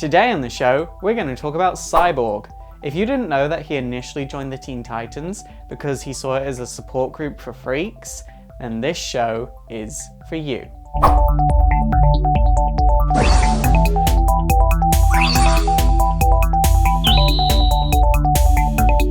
Today on the show, we're going to talk about Cyborg. If you didn't know that he initially joined the Teen Titans because he saw it as a support group for freaks, then this show is for you.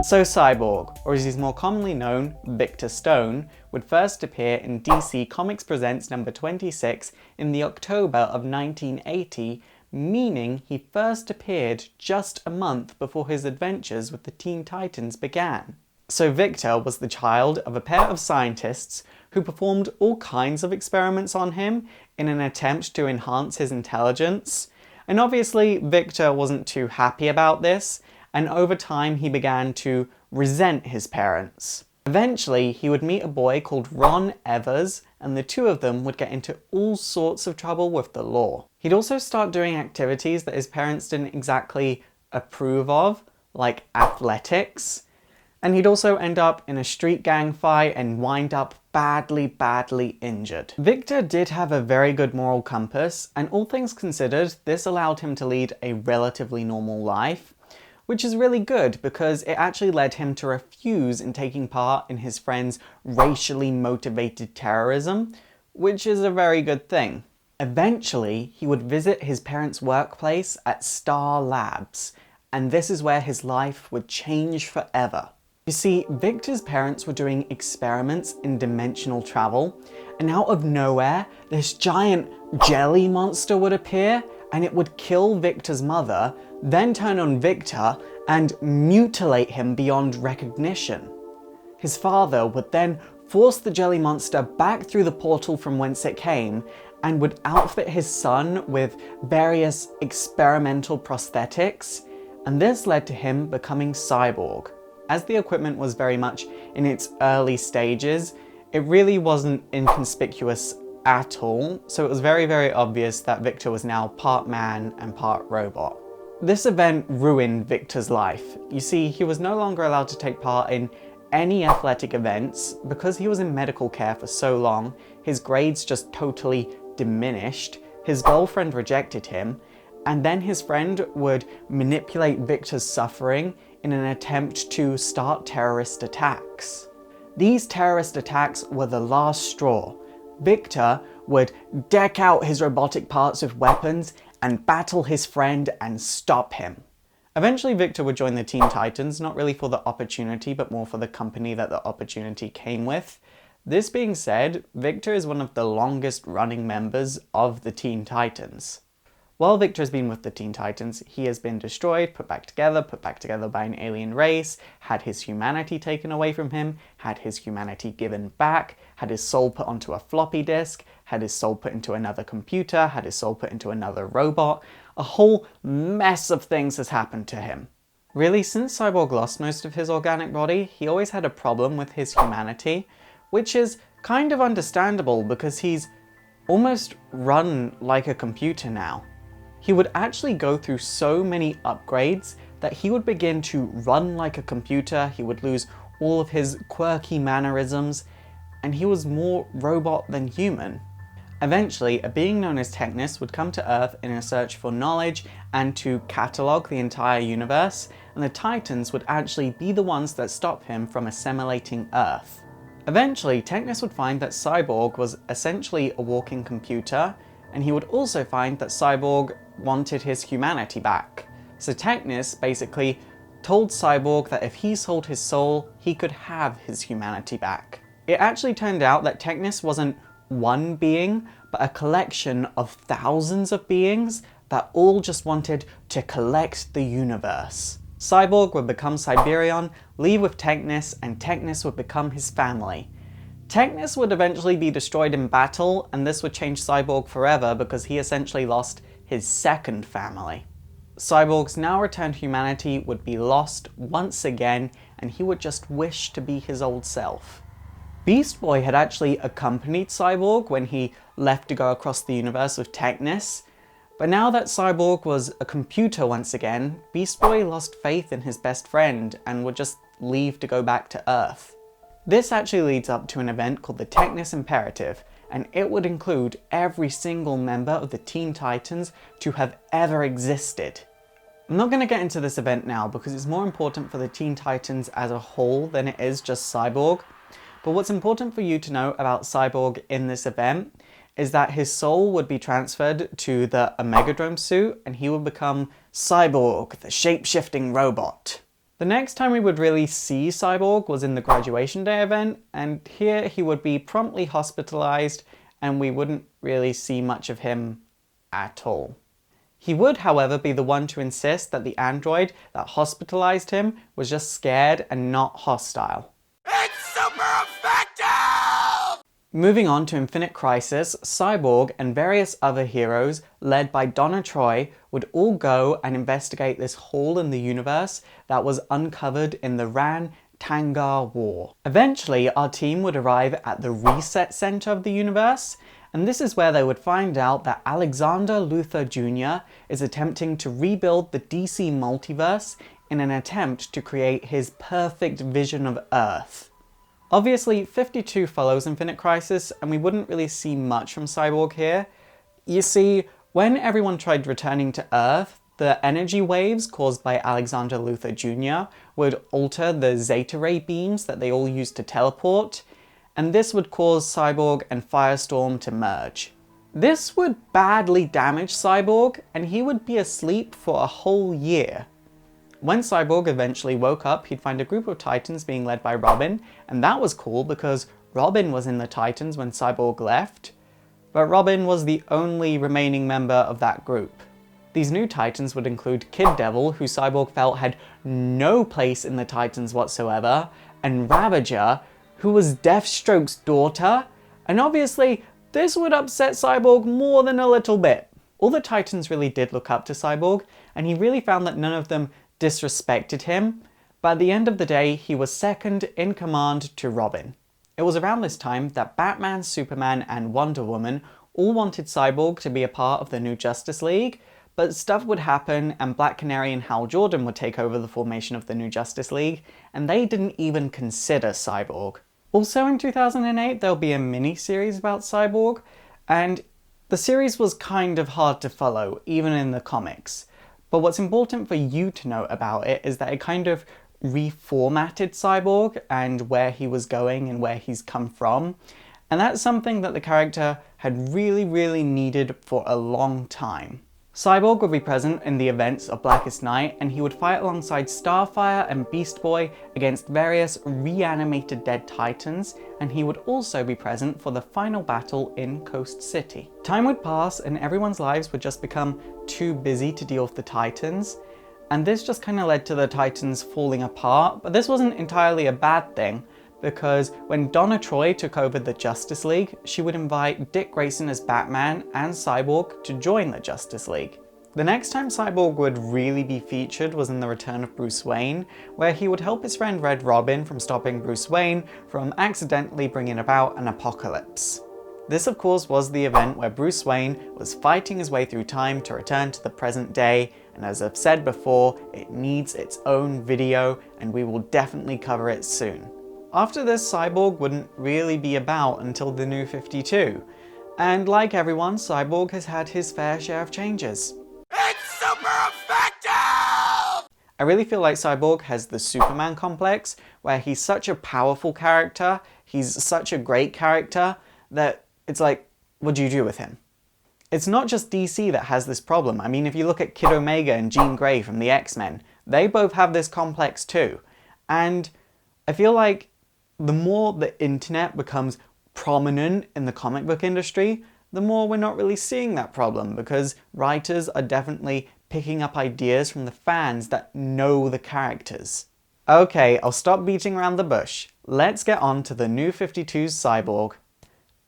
So Cyborg, or as he's more commonly known, Victor Stone, would first appear in DC Comics Presents number 26 in the October of 1980, meaning he first appeared just a month before his adventures with the Teen Titans began. So Victor was the child of a pair of scientists who performed all kinds of experiments on him in an attempt to enhance his intelligence. And obviously Victor wasn't too happy about this, and over time he began to resent his parents. Eventually he would meet a boy called Ron Evers, and the two of them would get into all sorts of trouble with the law. He'd also start doing activities that his parents didn't exactly approve of, like athletics. And he'd also end up in a street gang fight and wind up badly injured. Victor did have a very good moral compass, and all things considered, this allowed him to lead a relatively normal life, which is really good because it actually led him to refuse in taking part in his friend's racially motivated terrorism, which is a very good thing. Eventually, he would visit his parents' workplace at Star Labs, and this is where his life would change forever. You see, Victor's parents were doing experiments in dimensional travel, and out of nowhere, this giant jelly monster would appear, and it would kill Victor's mother, then turn on Victor and mutilate him beyond recognition. His father would then force the jelly monster back through the portal from whence it came and would outfit his son with various experimental prosthetics, and this led to him becoming Cyborg. As the equipment was very much in its early stages, it really wasn't inconspicuous at all, so it was very obvious that Victor was now part man and part robot. This event ruined Victor's life. You see, he was no longer allowed to take part in any athletic events. Because he was in medical care for so long, his grades just totally diminished, his girlfriend rejected him, and then his friend would manipulate Victor's suffering in an attempt to start terrorist attacks. These terrorist attacks were the last straw. Victor would deck out his robotic parts with weapons and battle his friend and stop him. Eventually Victor would join the Teen Titans, not really for the opportunity, but more for the company that the opportunity came with. This being said, Victor is one of the longest running members of the Teen Titans. While Victor has been with the Teen Titans, he has been destroyed, put back together by an alien race, had his humanity taken away from him, had his humanity given back, had his soul put onto a floppy disk, had his soul put into another computer, had his soul put into another robot. A whole mess of things has happened to him. Really, since Cyborg lost most of his organic body, he always had a problem with his humanity, which is kind of understandable because he's almost run like a computer now. He would actually go through so many upgrades that he would begin to run like a computer, he would lose all of his quirky mannerisms, and he was more robot than human. Eventually, a being known as Technus would come to Earth in a search for knowledge and to catalogue the entire universe, and the Titans would actually be the ones that stop him from assimilating Earth. Eventually, Technus would find that Cyborg was essentially a walking computer, and he would also find that Cyborg wanted his humanity back. So Technus basically told Cyborg that if he sold his soul, he could have his humanity back. It actually turned out that Technus wasn't one being, but a collection of thousands of beings that all just wanted to collect the universe. Cyborg would become Cyberion, leave with Technus, and Technus would become his family. Technus would eventually be destroyed in battle, and this would change Cyborg forever because he essentially lost his second family. Cyborg's now returned humanity would be lost once again, and he would just wish to be his old self. Beast Boy had actually accompanied Cyborg when he left to go across the universe with Technus, but now that Cyborg was a computer once again, Beast Boy lost faith in his best friend and would just leave to go back to Earth. This actually leads up to an event called the Technus Imperative, and it would include every single member of the Teen Titans to have ever existed. I'm not going to get into this event now because it's more important for the Teen Titans as a whole than it is just Cyborg. But what's important for you to know about Cyborg in this event is that his soul would be transferred to the Omegadrome suit and he would become Cyborg, the shape-shifting robot. The next time we would really see Cyborg was in the Graduation Day event, and here he would be promptly hospitalized and we wouldn't really see much of him at all. He would, however, be the one to insist that the android that hospitalized him was just scared and not hostile. It's super effective! Moving on to Infinite Crisis, Cyborg and various other heroes, led by Donna Troy, would all go and investigate this hole in the universe that was uncovered in the Ran-Tangar War. Eventually, our team would arrive at the Reset Center of the universe, and this is where they would find out that Alexander Luthor Jr. is attempting to rebuild the DC multiverse in an attempt to create his perfect vision of Earth. Obviously, 52 follows Infinite Crisis, and we wouldn't really see much from Cyborg here. You see, when everyone tried returning to Earth, the energy waves caused by Alexander Luthor Jr. would alter the Zeta Ray beams that they all used to teleport, and this would cause Cyborg and Firestorm to merge. This would badly damage Cyborg, and he would be asleep for a whole year. When Cyborg eventually woke up, he'd find a group of Titans being led by Robin, and that was cool because Robin was in the Titans when Cyborg left, but Robin was the only remaining member of that group. These new Titans would include Kid Devil, who Cyborg felt had no place in the Titans whatsoever, and Ravager, who was Deathstroke's daughter, and obviously this would upset Cyborg more than a little bit. All the Titans really did look up to Cyborg, and he really found that none of them disrespected him, but at the end of the day, he was second in command to Robin. It was around this time that Batman, Superman, and Wonder Woman all wanted Cyborg to be a part of the new Justice League, but stuff would happen and Black Canary and Hal Jordan would take over the formation of the new Justice League, and they didn't even consider Cyborg. Also in 2008, there'll be a mini-series about Cyborg, and the series was kind of hard to follow, even in the comics. But what's important for you to know about it is that it kind of reformatted Cyborg and where he was going and where he's come from. And that's something that the character had really needed for a long time. Cyborg would be present in the events of Blackest Night, and he would fight alongside Starfire and Beast Boy against various reanimated dead Titans, and he would also be present for the final battle in Coast City. Time would pass and everyone's lives would just become too busy to deal with the Titans, and this just kind of led to the Titans falling apart, but this wasn't entirely a bad thing, because when Donna Troy took over the Justice League, she would invite Dick Grayson as Batman and Cyborg to join the Justice League. The next time Cyborg would really be featured was in The Return of Bruce Wayne, where he would help his friend Red Robin from stopping Bruce Wayne from accidentally bringing about an apocalypse. This of course was the event where Bruce Wayne was fighting his way through time to return to the present day, and as I've said before, it needs its own video and we will definitely cover it soon. After this, Cyborg wouldn't really be about until the New 52, and like everyone, Cyborg has had his fair share of changes. It's super effective! I really feel like Cyborg has the Superman complex, where he's such a powerful character, he's such a great character, that it's like, what do you do with him? It's not just DC that has this problem. I mean, if you look at Kid Omega and Jean Grey from the X-Men, they both have this complex too. And I feel like the more the internet becomes prominent in the comic book industry, the more we're not really seeing that problem, because writers are definitely picking up ideas from the fans that know the characters. Okay, I'll stop beating around the bush. Let's get on to the New 52's Cyborg.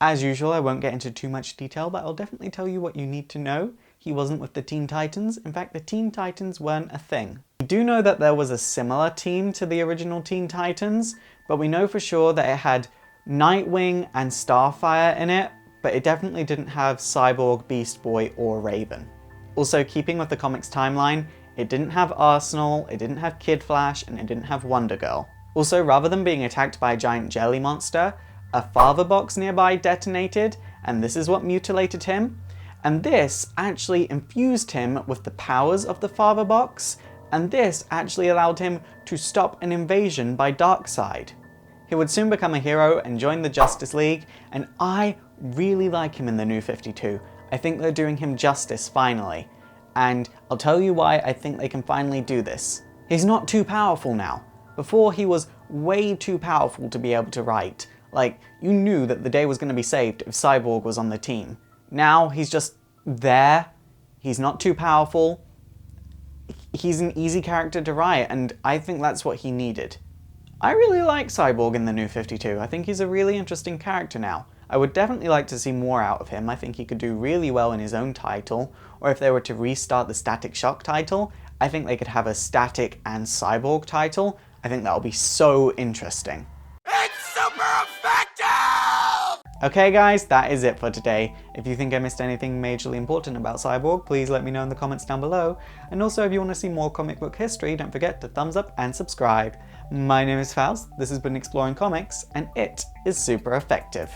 As usual, I won't get into too much detail, but I'll definitely tell you what you need to know. He wasn't with the Teen Titans. In fact, the Teen Titans weren't a thing. We do know that there was a similar team to the original Teen Titans, but we know for sure that it had Nightwing and Starfire in it, but it definitely didn't have Cyborg, Beast Boy, or Raven. Also, keeping with the comics timeline, it didn't have Arsenal, it didn't have Kid Flash, and it didn't have Wonder Girl. Also, rather than being attacked by a giant jelly monster, a father box nearby detonated, and this is what mutilated him. And this actually infused him with the powers of the Father Box, and this actually allowed him to stop an invasion by Darkseid. He would soon become a hero and join the Justice League, and I really like him in the New 52. I think they're doing him justice finally. And I'll tell you why I think they can finally do this. He's not too powerful now. Before, he was way too powerful to be able to write. Like, you knew that the day was going to be saved if Cyborg was on the team. Now, he's just there. He's not too powerful. He's an easy character to write, and I think that's what he needed. I really like Cyborg in the New 52. I think he's a really interesting character now. I would definitely like to see more out of him. I think he could do really well in his own title, or if they were to restart the Static Shock title, I think they could have a Static and Cyborg title. I think that would be so interesting. It's super effective! Okay guys, that is it for today. If you think I missed anything majorly important about Cyborg, please let me know in the comments down below. And also, if you want to see more comic book history, don't forget to thumbs up and subscribe. My name is Faust, this has been Exploring Comics, and it is super effective.